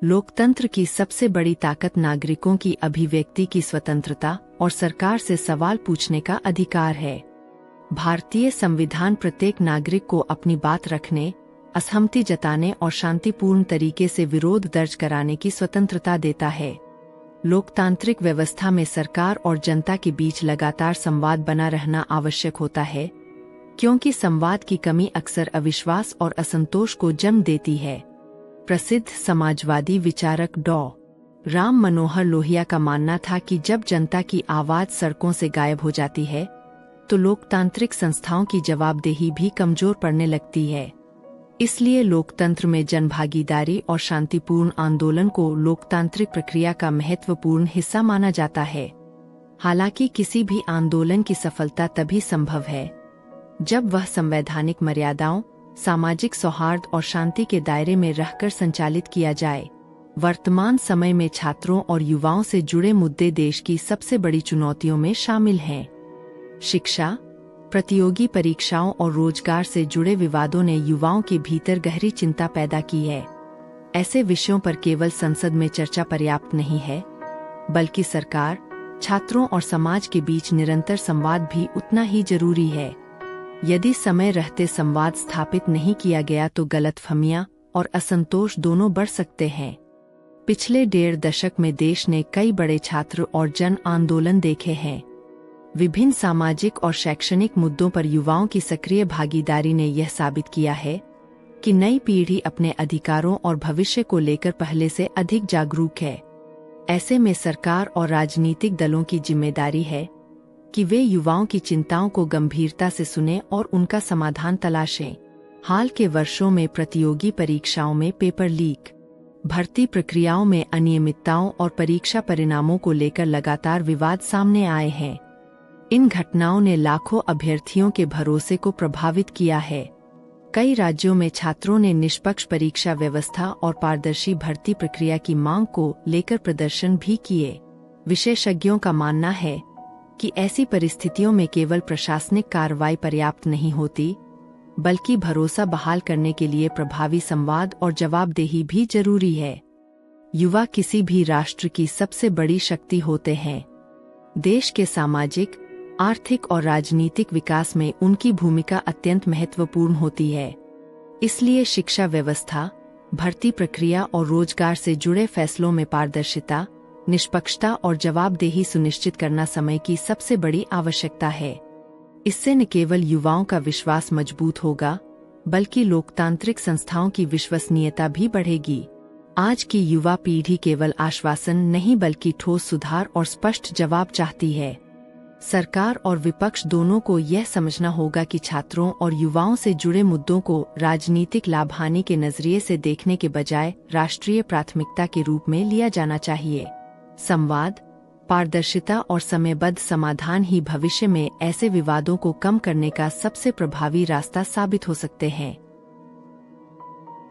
लोकतंत्र की सबसे बड़ी ताकत नागरिकों की अभिव्यक्ति की स्वतंत्रता और सरकार से सवाल पूछने का अधिकार है। भारतीय संविधान प्रत्येक नागरिक को अपनी बात रखने, असहमति जताने और शांतिपूर्ण तरीके से विरोध दर्ज कराने की स्वतंत्रता देता है। लोकतांत्रिक व्यवस्था में सरकार और जनता के बीच लगातार संवाद बना रहना आवश्यक होता है, क्योंकि संवाद की कमी अक्सर अविश्वास और असंतोष को जन्म देती है। प्रसिद्ध समाजवादी विचारक डॉ. राम मनोहर लोहिया का मानना था कि जब जनता की आवाज सड़कों से गायब हो जाती है, तो लोकतांत्रिक संस्थाओं की जवाबदेही भी कमजोर पड़ने लगती है। इसलिए लोकतंत्र में जनभागीदारी और शांतिपूर्ण आंदोलन को लोकतांत्रिक प्रक्रिया का महत्वपूर्ण हिस्सा माना जाता है। हालांकि किसी भी आंदोलन की सफलता तभी संभव है जब वह संवैधानिक मर्यादाओं, सामाजिक सौहार्द और शांति के दायरे में रहकर संचालित किया जाए। वर्तमान समय में छात्रों और युवाओं से जुड़े मुद्दे देश की सबसे बड़ी चुनौतियों में शामिल हैं। शिक्षा, प्रतियोगी परीक्षाओं और रोजगार से जुड़े विवादों ने युवाओं के भीतर गहरी चिंता पैदा की है। ऐसे विषयों पर केवल संसद में चर्चा पर्याप्त नहीं है, बल्कि सरकार, छात्रों और समाज के बीच निरंतर संवाद भी उतना ही जरूरी है। यदि समय रहते संवाद स्थापित नहीं किया गया तो गलतफहमियां और असंतोष दोनों बढ़ सकते हैं। पिछले 1.5 दशक में देश ने कई बड़े छात्र और जन आंदोलन देखे हैं। विभिन्न सामाजिक और शैक्षणिक मुद्दों पर युवाओं की सक्रिय भागीदारी ने यह साबित किया है कि नई पीढ़ी अपने अधिकारों और भविष्य को लेकर पहले से अधिक जागरूक है। ऐसे में सरकार और राजनीतिक दलों की जिम्मेदारी है कि वे युवाओं की चिंताओं को गंभीरता से सुनें और उनका समाधान तलाशें। हाल के वर्षों में प्रतियोगी परीक्षाओं में पेपर लीक, भर्ती प्रक्रियाओं में अनियमितताओं और परीक्षा परिणामों को लेकर लगातार विवाद सामने आए हैं। इन घटनाओं ने लाखों अभ्यर्थियों के भरोसे को प्रभावित किया है। कई राज्यों में छात्रों ने निष्पक्ष परीक्षा व्यवस्था और पारदर्शी भर्ती प्रक्रिया की मांग को लेकर प्रदर्शन भी किए। विशेषज्ञों का मानना है कि ऐसी परिस्थितियों में केवल प्रशासनिक कार्रवाई पर्याप्त नहीं होती, बल्कि भरोसा बहाल करने के लिए प्रभावी संवाद और जवाबदेही भी जरूरी है। युवा किसी भी राष्ट्र की सबसे बड़ी शक्ति होते हैं। देश के सामाजिक, आर्थिक और राजनीतिक विकास में उनकी भूमिका अत्यंत महत्वपूर्ण होती है। इसलिए शिक्षा व्यवस्था, भर्ती प्रक्रिया और रोजगार से जुड़े फैसलों में पारदर्शिता, निष्पक्षता और जवाबदेही सुनिश्चित करना समय की सबसे बड़ी आवश्यकता है। इससे न केवल युवाओं का विश्वास मजबूत होगा, बल्कि लोकतांत्रिक संस्थाओं की विश्वसनीयता भी बढ़ेगी। आज की युवा पीढ़ी केवल आश्वासन नहीं बल्कि ठोस सुधार और स्पष्ट जवाब चाहती है। सरकार और विपक्ष दोनों को यह समझना होगा कि छात्रों और युवाओं से जुड़े मुद्दों को राजनीतिक लाभहानि के नजरिए से देखने के बजाय राष्ट्रीय प्राथमिकता के रूप में लिया जाना चाहिए। संवाद, पारदर्शिता और समयबद्ध समाधान ही भविष्य में ऐसे विवादों को कम करने का सबसे प्रभावी रास्ता साबित हो सकते हैं।